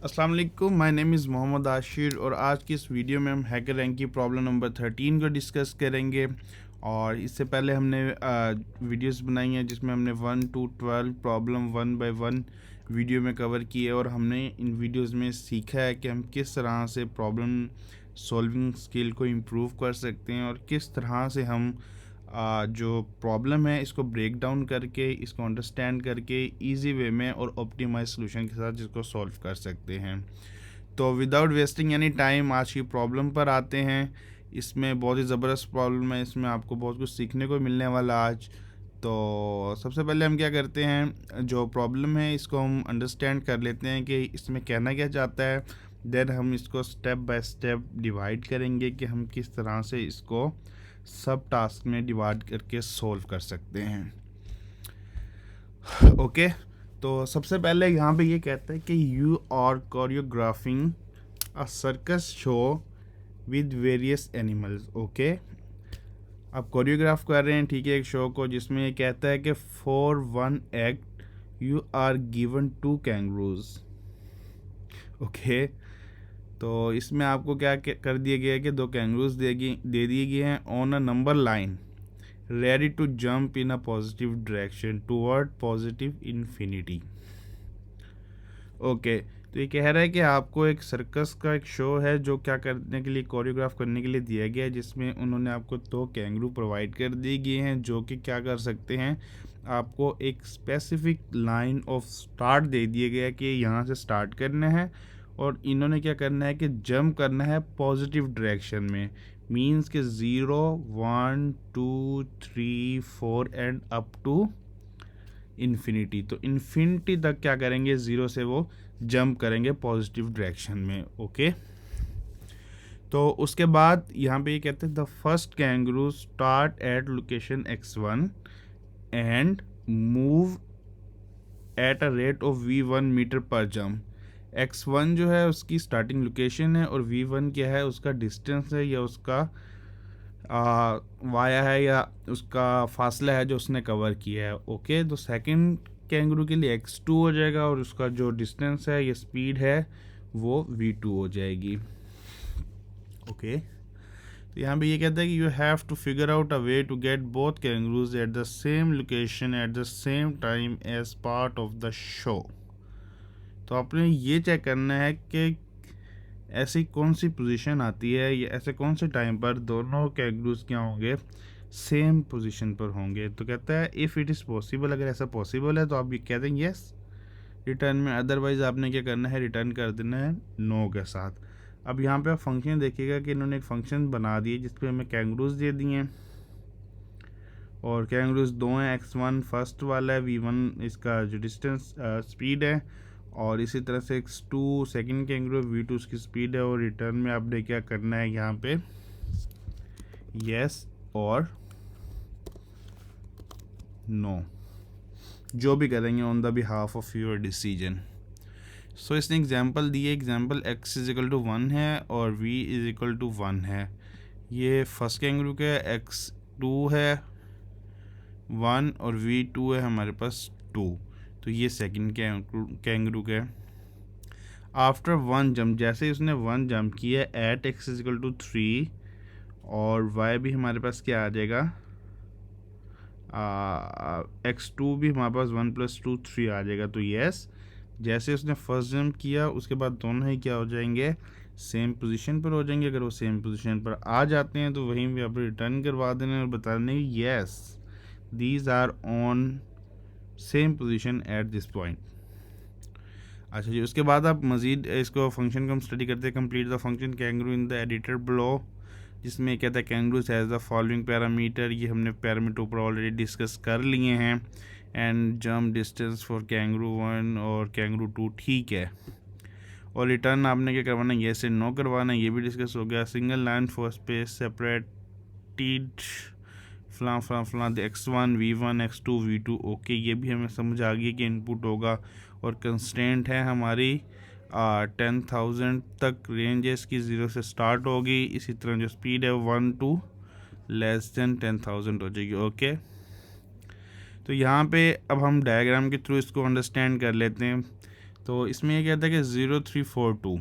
अस्सलाम वालेकुम, my name is Mohammad Ashir और आज की इस वीडियो में हम हैकर रैंक की प्रॉब्लम नंबर 13 को डिस्कस करेंगे। और इससे पहले हमने वीडियोस बनाई हैं जिसमें हमने 1 to 12 प्रॉब्लम 1 by 1 वीडियो में कवर की है और हमने इन वीडियोस में सीखा है कि हम किस तरह से प्रॉब्लम सॉल्विंग स्किल को इम्प्रूव कर सकते हैं और किस तरह से हम जो प्रॉब्लम है इसको ब्रेक डाउन करके इसको अंडरस्टैंड करके इजी वे में और ऑप्टिमाइज सोल्यूशन के साथ इसको सॉल्व कर सकते हैं। तो विदाउट वेस्टिंग एनी टाइम आज की प्रॉब्लम पर आते हैं। इसमें बहुत ही ज़बरदस्त प्रॉब्लम है, इसमें आपको बहुत कुछ सीखने को मिलने वाला आज। तो सबसे पहले हम क्या करते हैं, जो प्रॉब्लम है इसको हम अंडरस्टैंड कर लेते हैं कि इसमें कहना क्या चाहता है। देन हम इसको स्टेप बाय स्टेप डिवाइड करेंगे कि हम किस तरह से इसको सब टास्क में डिवाइड करके सॉल्व कर सकते हैं। ओके, तो सबसे पहले यहाँ पे ये कहता है कि you are choreographing a circus show with various animals. Okay, आप कोरियोग्राफ कर रहे हैं, ठीक है, एक शो को जिसमें ये कहता है कि for one act you are given 2 kangaroos. Okay, तो इसमें आपको क्या कर दिया गया है कि 2 कैंगरूज दे दिए गए हैं on a number line ready to jump in a positive direction toward positive infinity. Okay, तो ये कह रहा है कि आपको एक सर्कस का एक शो है जो क्या करने के लिए कोरियोग्राफ करने के लिए दिया गया है, जिसमें उन्होंने आपको 2 कैंगरू प्रोवाइड कर दिए गए हैं जो कि क्या कर सकते हैं, आपको एक स्पेसिफिक लाइन ऑफ स्टार्ट दे दिया गया है कि यहाँ से स्टार्ट करना है और इन्होंने क्या करना है कि जंप करना है पॉजिटिव डायरेक्शन में। मीन्स के 0 1 2 3 4 एंड अप टू इन्फिनिटी। तो इन्फिनिटी तक क्या करेंगे, 0 से वो जंप करेंगे पॉजिटिव डायरेक्शन में। ओके, तो उसके बाद यहाँ पे ये कहते हैं the first kangaroo start at location x1 and move at a rate of v1 metre per jump. x1 जो है उसकी स्टार्टिंग लोकेशन है और v1 क्या है, उसका डिस्टेंस है या उसका वाया है या उसका फासला है जो उसने कवर किया है। ओके, तो सेकंड कैंगरू के लिए x2 हो जाएगा और उसका जो डिस्टेंस है या स्पीड है वो v2 हो जाएगी। ओके, तो यहाँ पे ये कहता है कि you have to figure out a way to get both kangaroos at the same location at the same time as part of the show. तो आपने ये चेक करना है कि ऐसी कौन सी पोजीशन आती है या ऐसे कौन से टाइम पर दोनों कैंगरूज क्या होंगे, सेम पोजीशन पर होंगे। तो कहता है इफ़ इट इज़ पॉसिबल, अगर ऐसा पॉसिबल है तो आप ये कह देंगे यस रिटर्न में, अदरवाइज़ आपने क्या करना है, रिटर्न कर देना है नो के साथ। अब यहाँ पे आप फंक्शन देखिएगा कि इन्होंने एक फंक्शन बना दिए जिस पर हमें कैंगरूज दे दिए हैं और कैंगरूज 2 हैं, x1 फर्स्ट वाला है, v1 इसका जो डिस्टेंस स्पीड है और इसी तरह से x2 सेकंड कैंगरू, v2 उसकी स्पीड है। और रिटर्न में आपने क्या करना है यहाँ पे यस और नो, जो भी करेंगे on the behalf of your decision. So इसने एग्जांपल दिए, example x is equal to 1 है और v इज इक्वल टू 1 है। ये फर्स्ट कैंगरू का x2 है 1 और v2 है हमारे पास 2। तो ये सेकंड कैंगरू का है। आफ्टर 1 जंप, जैसे उसने 1 जंप किया at x is equal to 3 और y भी हमारे पास क्या आ जाएगा, x2 भी हमारे पास 1 + 2 3 आ जाएगा। तो यस, जैसे उसने फर्स्ट जंप किया उसके बाद दोनों ही क्या हो जाएंगे, सेम पोजीशन पर हो जाएंगे। अगर वो सेम पोजीशन पर आ जाते हैं तो वहीं पे आप रिटर्न करवा देना और बता देंगे yes these are on same position at this point. अच्छा जी, उसके बाद आप मज़ीद इसको फंक्शन को हम स्टडी करते हैं। Complete the function kangaroo in the editor below, जिसमें कहता है kangaroos has the following parameter. ये हमने पैरामीटर ऊपर ऑलरेडी डिस्कस कर लिए हैं। And jump distance for kangaroo 1 और कैंगरू 2, ठीक है। और रिटर्न आपने क्या करवाना है, येस एंड नो करवाना है, ये भी डिस्कस हो गया। Single line for space separated फलां फलां फलां x1 v1 x2 v2। Okay, ये भी हमें समझ आ गई कि इनपुट होगा और कंस्टेंट है हमारी 10,000 तक रेंज है इसकी, 0 से स्टार्ट होगी। इसी तरह जो स्पीड है 1 to लेस देन 10,000 हो जाएगी। ओके, तो यहाँ पे अब हम डायग्राम के थ्रू इसको अंडरस्टैंड कर लेते हैं। तो इसमें ये कहता है कि 0342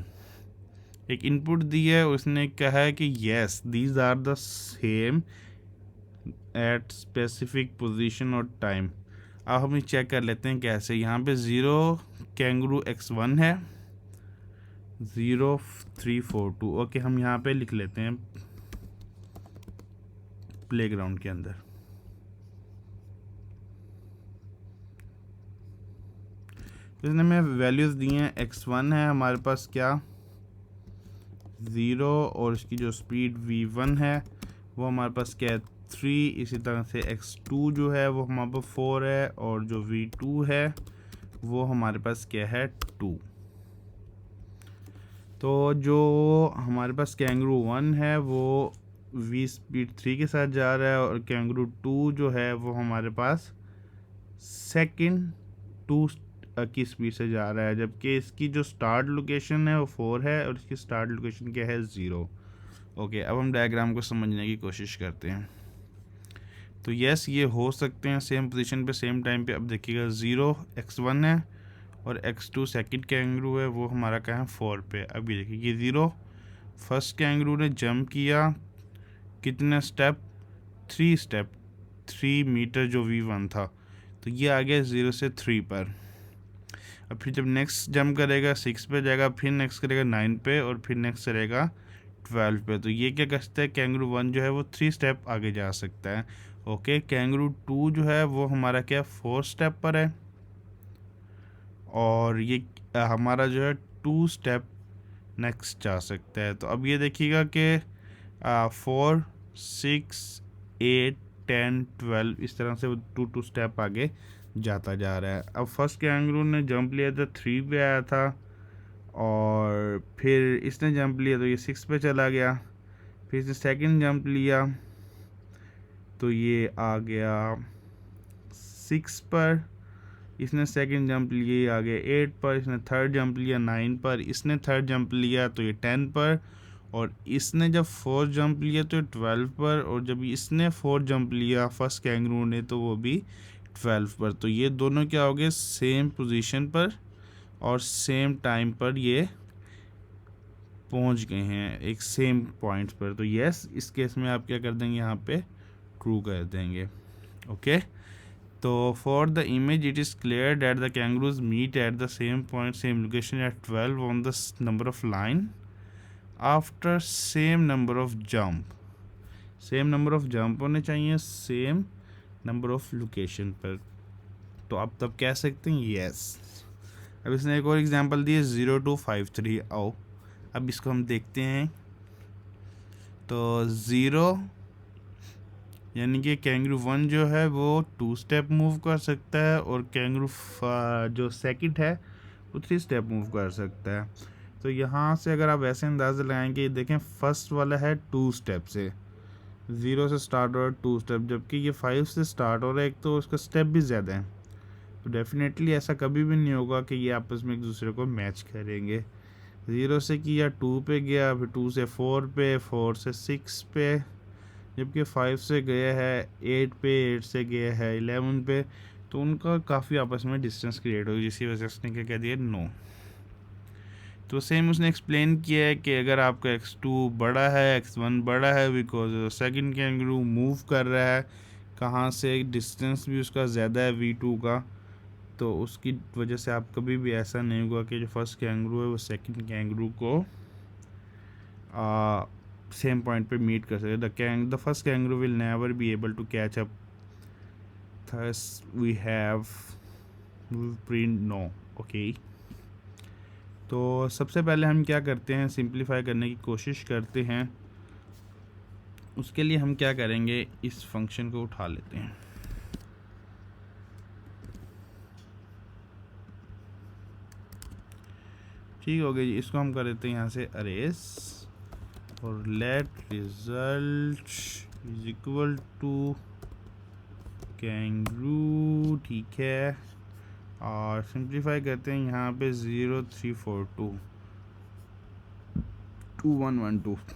एक इनपुट दी है, उसने कहा है कि yes these are the same at specific position और टाइम। अब हम चेक कर लेते हैं कैसे। यहाँ पे 0 कैंगरू x1 है, 0342। ओके, हम यहाँ पे लिख लेते हैं प्लेग्राउंड के अंदर। इसने में वैल्यूज़ दी हैं, x1 है हमारे पास क्या 0, और इसकी जो स्पीड v1 है वो हमारे पास क्या है 3। इसी तरह से x2 जो है वो हमारे पास 4 है, और जो v2 है वो हमारे पास क्या है 2। तो जो हमारे पास कैंगरू 1 है वो v स्पीड 3 के साथ जा रहा है, और कैंगरू 2 जो है वो हमारे पास सेकंड 2 की स्पीड से जा रहा है, जबकि इसकी जो स्टार्ट लोकेशन है वो 4 है और इसकी स्टार्ट लोकेशन क्या है 0। ओके, अब हम डायग्राम को समझने की कोशिश करते हैं। तो यस, ये हो सकते हैं सेम पोजीशन पे सेम टाइम पे। अब देखिएगा 0 x1 है और x2 सेकंड कैंगरू है, वो हमारा क्या है 4 पे। अब ये देखिए ये 0 फर्स्ट कैंगरू ने जंप किया, कितने स्टेप 3 स्टेप, 3 मीटर जो v1 था, तो ये आ गया 0 से 3 पर। अब फिर जब नेक्स्ट जंप करेगा 6 पे जाएगा, फिर नेक्स्ट करेगा 9 पे, और फिर नेक्स्ट करेगा 12 पे। तो ये क्या कर सकता है, कैंगरू 1 जो है वो 3 स्टेप आगे जा सकता है। ओके, कैंगरू 2 जो है वो हमारा क्या 4 स्टेप पर है, और ये हमारा जो है 2 स्टेप नेक्स्ट जा सकता है। तो अब ये देखिएगा कि 4 6 8 10 12 इस तरह से वो 2 स्टेप आगे जाता जा रहा है। अब फर्स्ट कैंगरू ने जंप लिया था 3 पे आया था, और फिर इसने जंप लिया तो ये 6 पे चला गया। फिर इसने सेकंड जंप लिया तो ये आ गया 6 पर। इसने सेकंड जंप लिया आ गया 8 पर। इसने थर्ड जंप लिया 9 पर। इसने थर्ड जंप लिया तो ये 10 पर, और इसने जब फोर्थ जंप लिया तो 12 पर, और जब इसने फोर्थ जंप लिया फर्स्ट कैंगरू ने तो वो भी 12 पर। तो ये दोनों क्या हो गए सेम पोजीशन पर और सेम टाइम पर ये पहुंच गए हैं एक सेम पॉइंट पर। तो यस, इस केस में आप क्या कर देंगे, यहाँ पे ट्रू कर देंगे। ओके, तो for the image it is clear that the kangaroos meet at the same point same location at 12 on the number of line after same number of jump. Same number of jump होने चाहिए same number of location पर। तो आप तब कह सकते हैं yes. अब इसने एक और एग्जांपल दिए 0253। आओ अब इसको हम देखते हैं। तो 0 यानी कि कैंगरू 1 जो है वो 2 स्टेप मूव कर सकता है, और कैंगरू जो सेकंड है वो 3 स्टेप मूव कर सकता है। तो यहाँ से अगर आप ऐसे अंदाज़ा लगाएंगे, देखें फर्स्ट वाला है 2 स्टेप से, 0 से स्टार्ट हो रहा है 2 स्टेप, जबकि ये 5 से स्टार्ट हो रहा है, एक तो उसका स्टेप भी ज़्यादा है। तो डेफिनेटली ऐसा कभी भी नहीं होगा कि ये आपस में एक दूसरे को मैच करेंगे। 0 से किया 2 पे गया, फिर 2 से 4 पे, 4 से 6 पे, जबकि 5 से गया है 8 पे, 8 से गया है 11 पे। तो उनका काफ़ी आपस में डिस्टेंस क्रिएट होगी, जिसकी वजह से उसने क्या कह दिया नो। तो सेम उसने एक्सप्लेन किया है कि अगर आपका x2 बड़ा है, x1 बड़ा है, बिकॉज सेकंड कैंगरू मूव कर रहा है कहाँ से, डिस्टेंस भी उसका ज़्यादा है v2 का, तो उसकी वजह से आप कभी भी ऐसा नहीं होगा कि जो फर्स्ट कैंगरू है वो सेकंड कैंगरू को सेम पॉइंट पे मीट कर सके। The first kangaroo will never be able to catch up, thus we have print no। Okay, तो सबसे पहले हम क्या करते हैं, सिंप्लीफाई करने की कोशिश करते हैं। उसके लिए हम क्या करेंगे, इस फंक्शन को उठा लेते हैं। ठीक हो गया जी, इसको हम कर देते हैं यहाँ से अरेज, और let result is equal to kangaroo. ठीक है, और सिंप्लीफाई करते हैं यहाँ पे 0342 2112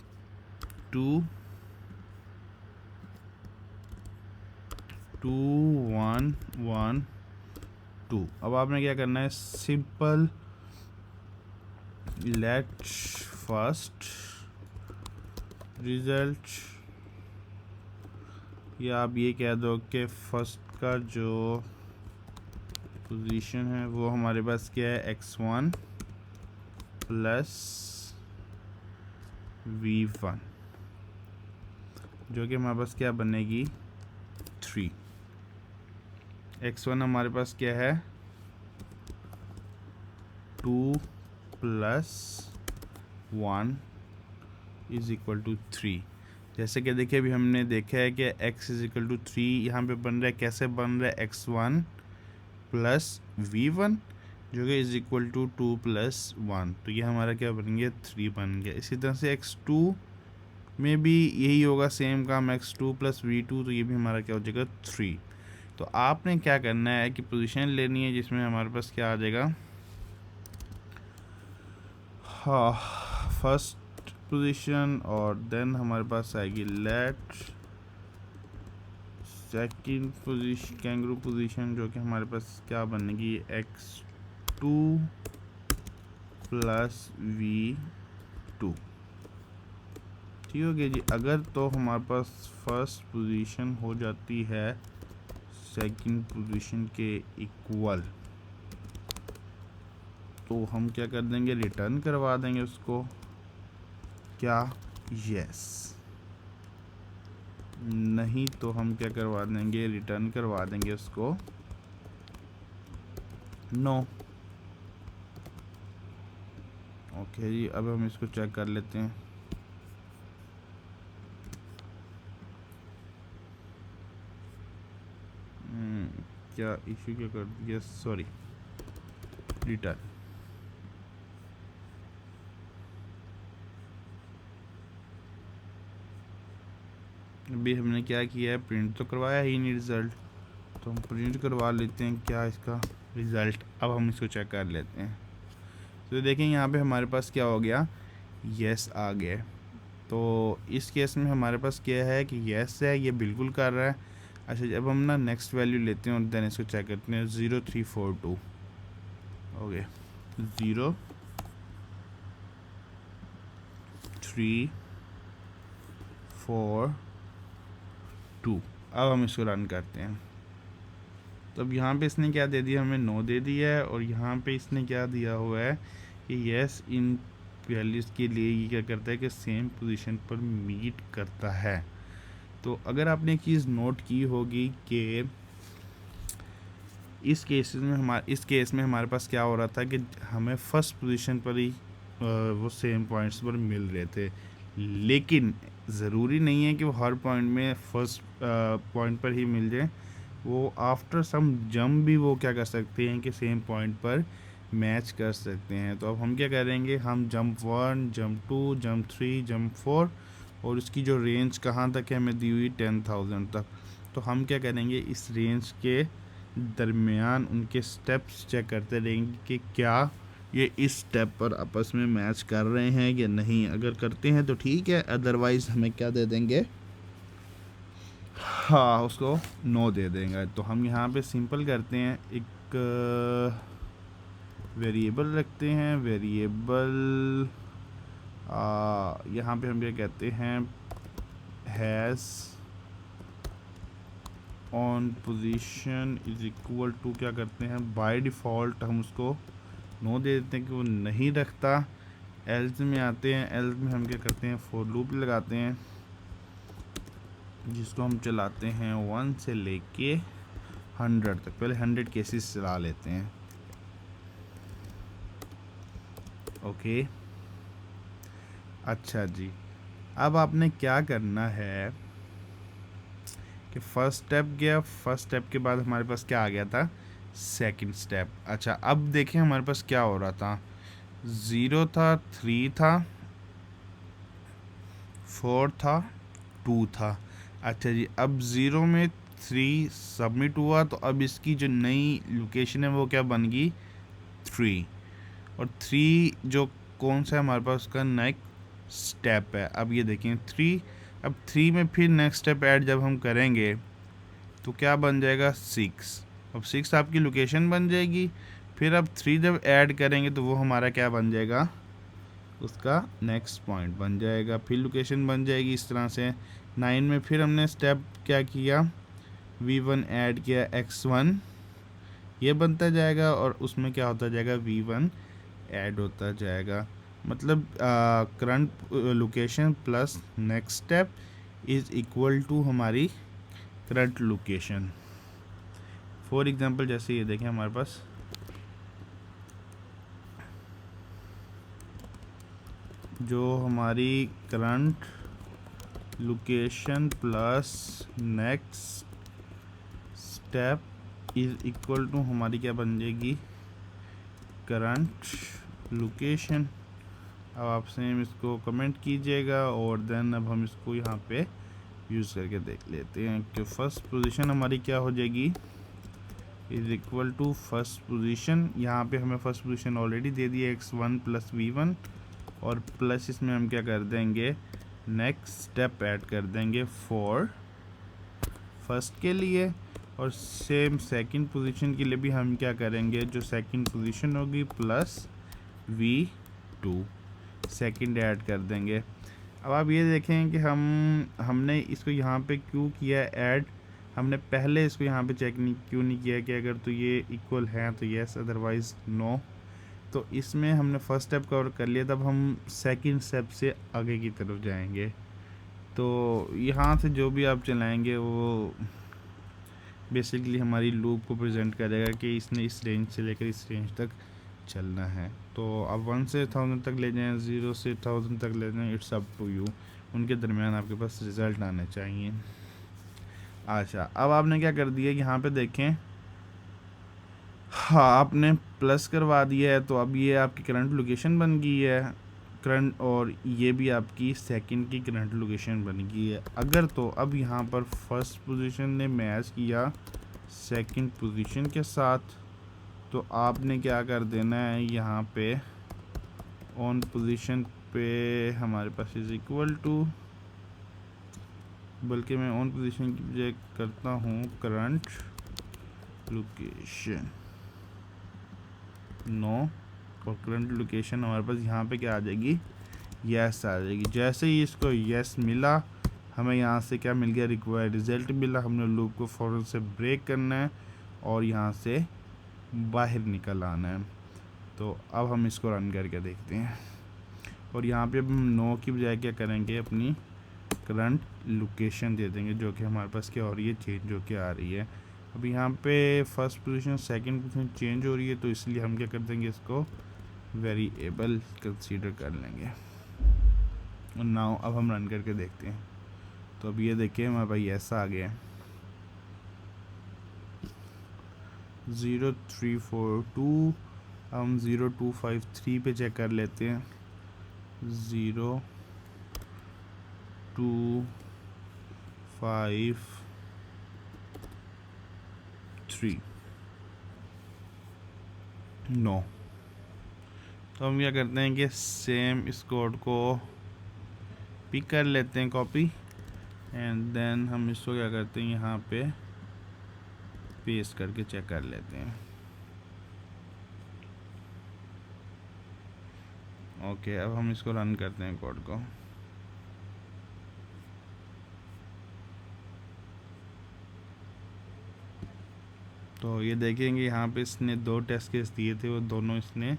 2112। अब आपने क्या करना है, सिंपल लेट फर्स्ट रिजल्ट, या आप ये कह दो कि फर्स्ट का जो पोजीशन है वो हमारे पास क्या है, x1 प्लस v1, जो कि हमारे पास क्या बनेगी 3। x1 हमारे पास क्या है 2 प्लस 1 इज इक्वल टू 3। जैसे कि देखिए अभी हमने देखा है कि x इज इक्वल टू 3 यहाँ पे बन रहा है, कैसे बन रहा है x1 प्लस v1 जो कि इज इक्वल टू 2 प्लस 1, तो ये हमारा क्या बन गया 3 बन गया। इसी तरह से x2 में भी यही होगा, सेम काम x2 प्लस v2, तो ये भी हमारा क्या हो जाएगा 3। तो आपने क्या करना है कि पोजीशन लेनी है जिसमें हमारे पास क्या आ जाएगा, हाँ फर्स्ट पोजीशन, और देन हमारे पास आएगी let second position kangaroo position, जो कि हमारे पास क्या बनेगी x2 प्लस v2। ठीक हो गया जी। अगर तो हमारे पास फर्स्ट पोजीशन हो जाती है सेकंड पोजीशन के इक्वल, तो हम क्या कर देंगे, रिटर्न करवा देंगे उसको, क्या यस, नहीं तो हम क्या करवा देंगे, रिटर्न करवा देंगे उसको नो। ओके जी, अब हम इसको चेक कर लेते हैं। क्या इशू क्या कर दिया, सॉरी रिटर्न। अभी हमने क्या किया है, प्रिंट तो करवाया ही नहीं रिज़ल्ट, तो हम प्रिंट करवा लेते हैं क्या इसका रिज़ल्ट। अब हम इसको चेक कर लेते हैं। तो देखें यहाँ पे हमारे पास क्या हो गया, यस आ गया। तो इस केस में हमारे पास क्या है कि यस है, ये बिल्कुल कर रहा है। अच्छा, जब हम ना नेक्स्ट वैल्यू लेते हैं और देन इसको चेक करते हैं, 0342 ओके 0342। अब हम इसको रन करते हैं। तो अब यहाँ पे इसने क्या दे दिया, हमें नो दे दिया है, और यहाँ पे इसने क्या दिया हुआ है कि यस इन वैल्यूज़ के लिए ये क्या करता है कि सेम पोजीशन पर मीट करता है। तो अगर आपने एक चीज़ नोट की होगी कि इस केस में हमारे पास क्या हो रहा था कि हमें फर्स्ट पोजीशन पर ही वो सेम पॉइंट्स पर मिल रहे थे, लेकिन ज़रूरी नहीं है कि वो हर पॉइंट में फर्स्ट पॉइंट पर ही मिल जाए। वो आफ्टर सम जंप भी वो क्या कर सकते हैं कि सेम पॉइंट पर मैच कर सकते हैं। तो अब हम क्या करेंगे, हम जंप 1, जंप 2, जंप 3, जंप 4, और इसकी जो रेंज कहाँ तक है हमें दी हुई 10,000 तक। तो हम क्या करेंगे, इस रेंज के दरमियान उनके स्टेप्स चेक करते रहेंगे कि क्या ये इस स्टेप पर आपस में मैच कर रहे हैं या नहीं। अगर करते हैं तो ठीक है, अदरवाइज़ हमें क्या दे देंगे, हाँ उसको नो दे देंगे। तो हम यहाँ पे सिंपल करते हैं, एक वेरिएबल रखते हैं, वेरिएबल यहाँ पे हम क्या कहते हैं, has on position is equal to, क्या करते हैं बाय डिफ़ॉल्ट हम उसको नो दे देते हैं कि वो नहीं रखता। एल्स में आते हैं, एल्स में हम क्या करते हैं, फॉर लूप लगाते हैं, जिसको हम चलाते हैं 1 से लेके 100 तक। पहले 100 केसेस चला लेते हैं। ओके अच्छा जी, अब आपने क्या करना है कि फर्स्ट स्टेप गया, फर्स्ट स्टेप के बाद हमारे पास क्या आ गया था, सेकंड स्टेप। अच्छा, अब देखें हमारे पास क्या हो रहा था, 0 था, 3 था, 4 था, 2 था। अच्छा जी, अब 0 में 3 सबमिट हुआ, तो अब इसकी जो नई लोकेशन है वो क्या बन गई 3, और 3 जो कौन सा है हमारे पास, उसका नेक्स्ट स्टेप है। अब ये देखें 3, अब 3 में फिर नेक्स्ट स्टेप ऐड जब हम करेंगे तो क्या बन जाएगा 6। अब 6 आपकी लोकेशन बन जाएगी। फिर अब 3 जब ऐड करेंगे तो वो हमारा क्या बन जाएगा उसका नेक्स्ट पॉइंट बन जाएगा, फिर लोकेशन बन जाएगी इस तरह से। 9 में फिर हमने स्टेप क्या किया, v1 ऐड किया, x1 ये बनता जाएगा और उसमें क्या होता जाएगा, v1 ऐड होता जाएगा। मतलब current location plus next step is equal to हमारी करंट लोकेशन। फॉर एग्जांपल जैसे ये देखें हमारे पास जो हमारी current location plus next step is equal to हमारी क्या बन जाएगी, करंट लोकेशन। अब आप सेम इसको कमेंट कीजिएगा और देन अब हम इसको यहाँ पे यूज़ करके देख लेते हैं कि फर्स्ट पोजीशन हमारी क्या हो जाएगी, is equal to first position. यहाँ पे हमें फर्स्ट पोजीशन ऑलरेडी दे दी है x1 प्लस v1 और प्लस इसमें हम क्या कर देंगे, नेक्स्ट स्टेप ऐड कर देंगे फॉर फर्स्ट के लिए। और सेम सेकंड पोजीशन के लिए भी हम क्या करेंगे, जो सेकंड पोजीशन होगी प्लस v2 सेकंड ऐड कर देंगे। अब आप ये देखें कि हमने इसको यहाँ पे क्यों किया ऐड, हमने पहले इसको यहाँ पे चेक क्यों नहीं किया कि अगर तो ये इक्वल है तो यस अदरवाइज़ नो। तो इसमें हमने फर्स्ट स्टेप कवर कर लिया, तब हम सेकंड स्टेप से आगे की तरफ जाएंगे। तो यहाँ से जो भी आप चलाएंगे वो बेसिकली हमारी लूप को प्रेजेंट करेगा कि इसने इस रेंज से लेकर इस रेंज तक चलना है। तो आप 1 से 1000 तक ले जाएं, 0 से 1000 तक ले जाएं, इट्स अप टू यू। उनके दरमियान आपके पास रिज़ल्ट आने चाहिए। अच्छा, अब आपने क्या कर दिया, यहाँ पे देखें, हाँ आपने प्लस करवा दिया है, तो अब ये आपकी करंट लोकेशन बन गई है करंट, और ये भी आपकी सेकंड की करंट लोकेशन बन गई है। अगर तो अब यहाँ पर फर्स्ट पोजीशन ने मैच किया सेकंड पोजीशन के साथ, तो आपने क्या कर देना है, यहाँ पे ऑन पोजीशन पे हमारे पास इज़ इक्वल टू, बल्कि मैं ऑन पोजीशन की बजाय करता हूँ करंट लोकेशन नो, और करंट लोकेशन हमारे पास यहाँ पे क्या आ जाएगी, यस आ जाएगी। जैसे ही इसको यस मिला, हमें यहाँ से क्या मिल गया, रिक्वायर्ड रिजल्ट मिला। हमने लूप को फ़ौरन से ब्रेक करना है और यहाँ से बाहर निकल आना है। तो अब हम इसको रन करके देखते हैं, और यहाँ पे अब हम नो की बजाय क्या करेंगे, अपनी करंट लोकेशन दे देंगे, जो कि हमारे पास क्या हो रही है, चेंज होके आ रही है। अब यहाँ पे first position second position change हो रही है, तो इसलिए हम क्या कर देंगे, इसको वेरिएबल कंसीडर कर लेंगे। और नाउ अब हम रन करके देखते हैं। तो अब ये देखिए हमारे पास ऐसा आ गया है 0342। हम 0253 पे चेक कर लेते हैं, 0253 नो। तो हम क्या करते हैं कि सेम इस कोड को पिक कर लेते हैं कॉपी, एंड देन हम इसको क्या करते हैं, यहाँ पे पेस्ट करके चेक कर लेते हैं। ओके, अब हम इसको रन करते हैं कोड को। तो ये देखेंगे यहाँ पे इसने 2 टेस्ट केस दिए थे, वो दोनों इसने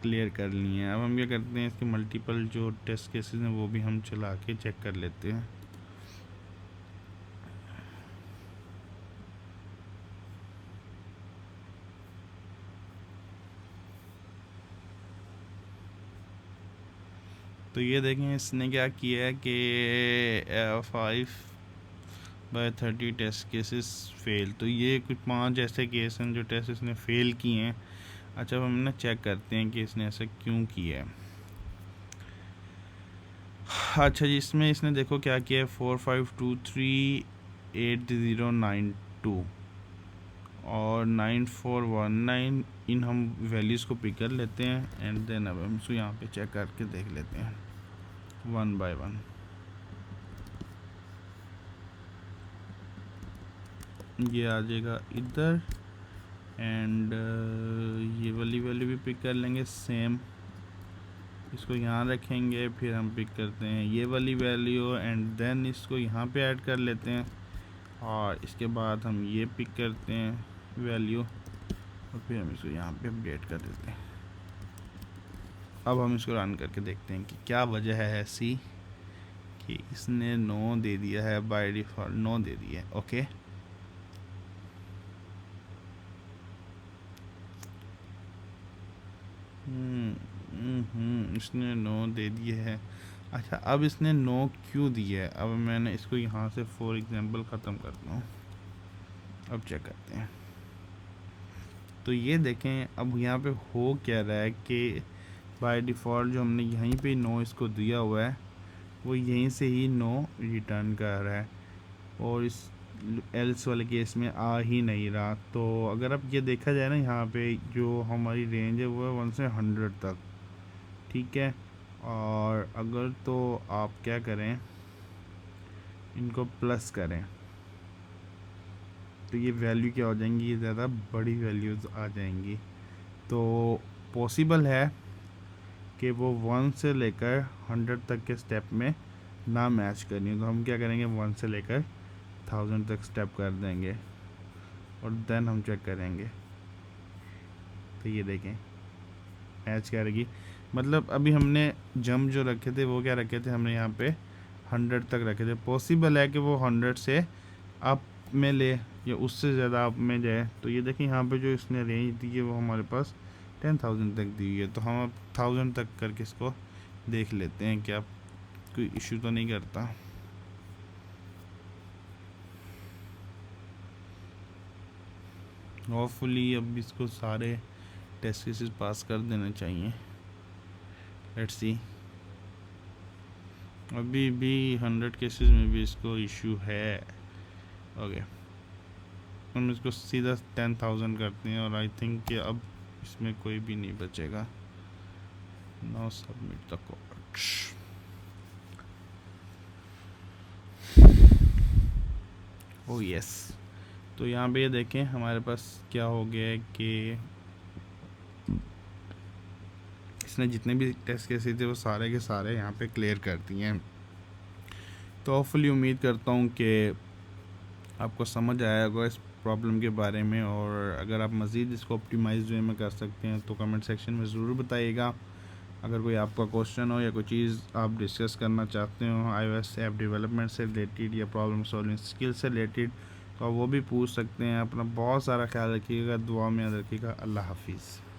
क्लियर कर लिए हैं। अब हम क्या करते हैं, इसके मल्टीपल जो टेस्ट केसेस हैं वो भी हम चला के चेक कर लेते हैं। तो ये देखें इसने क्या किया है कि 5/30 टेस्ट केसेस फेल। तो ये कुछ 5 ऐसे केस हैं जो टेस्ट इसने फेल किए हैं। अच्छा, अब हम ना चेक करते हैं कि इसने ऐसा क्यों किया है। अच्छा जी, इसमें इसने देखो क्या किया है, 45238092 और 9419 इन हम वैल्यूज़ को पिक कर लेते हैं, एंड देन अब हम इसको यहाँ पे चेक करके देख लेते हैं 1 बाय 1। ये आ जाएगा इधर, एंड ये वाली वैल्यू भी पिक कर लेंगे सेम इसको यहाँ रखेंगे, फिर हम पिक करते हैं ये वाली वैल्यू एंड देन इसको यहाँ पे ऐड कर लेते हैं, और इसके बाद हम ये पिक करते हैं वैल्यू और फिर हम इसको यहाँ पे अपडेट कर देते हैं। अब हम इसको रन करके देखते हैं कि क्या वजह है ऐसी कि इसने 9 दे दिया है, बाय डिफ़ॉल्ट 9 दे दिया है। ओके, इसने 9 दे दिए है। अच्छा, अब इसने 9 क्यों दिया है? अब मैंने इसको यहाँ से फॉर एग्जांपल ख़त्म करता हूँ। अब चेक करते हैं, तो ये देखें अब यहाँ पे हो क्या रहा है कि बाय डिफ़ॉल्ट जो हमने यहीं पे 9 इसको दिया हुआ है वो यहीं से ही 9 रिटर्न कर रहा है, और इस एल्स वाले केस में आ ही नहीं रहा। तो अगर अब ये देखा जाए ना, यहाँ पे जो हमारी रेंज है वो है 1 से 100 तक, ठीक है। और अगर तो आप क्या करें, इनको प्लस करें तो ये वैल्यू क्या हो जाएंगी, ये ज़्यादा बड़ी वैल्यूज़ आ जाएंगी। तो पॉसिबल है कि वो 1 से लेकर 100 तक के स्टेप में ना मैच करनी, तो हम क्या करेंगे 1 से लेकर 1000 तक स्टेप कर देंगे और देन हम चेक करेंगे। तो ये देखें मैच करेगी। मतलब अभी हमने जंप जो रखे थे वो क्या रखे थे, हमने यहाँ पे 100 तक रखे थे। पॉसिबल है कि वो 100 से अप में ले या उससे ज़्यादा अप में जाए। तो ये देखें यहाँ पे जो इसने रेंज दी है वो हमारे पास 10,000 तक दी हुई है। तो हम अब 1000 तक करके इसको देख लेते हैं क्या कोई इशू तो नहीं करता। होपफुली अब इसको सारे टेस्ट केसेस पास कर देने चाहिए। लेट्स सी, अभी भी 100 केसेस में भी इसको इशू है। ओके, हम इसको सीधा 10,000 करते हैं और आई थिंक कि अब इसमें कोई भी नहीं बचेगा। Now submit the code. Oh yes, तो यहाँ पे ये देखें हमारे पास क्या हो गया है कि इसने जितने भी टेस्ट केसेस थे वो सारे के सारे यहाँ पे क्लियर कर दिए हैं। तो होपफुली उम्मीद करता हूँ कि आपको समझ आया होगा इस प्रॉब्लम के बारे में, और अगर आप मज़ीद इसको ऑप्टिमाइज वे में कर सकते हैं तो कमेंट सेक्शन में ज़रूर बताइएगा। अगर कोई आपका क्वेश्चन हो या कोई चीज़ आप डिस्कस करना चाहते हो iOS ऐप डेवलपमेंट से रिलेटेड या प्रॉब्लम सॉल्विंग स्किल से रिलेटेड, तो आप वो भी पूछ सकते हैं। अपना बहुत सारा ख्याल रखिएगा, दुआ में याद रखिएगा। अल्लाह हाफिज़।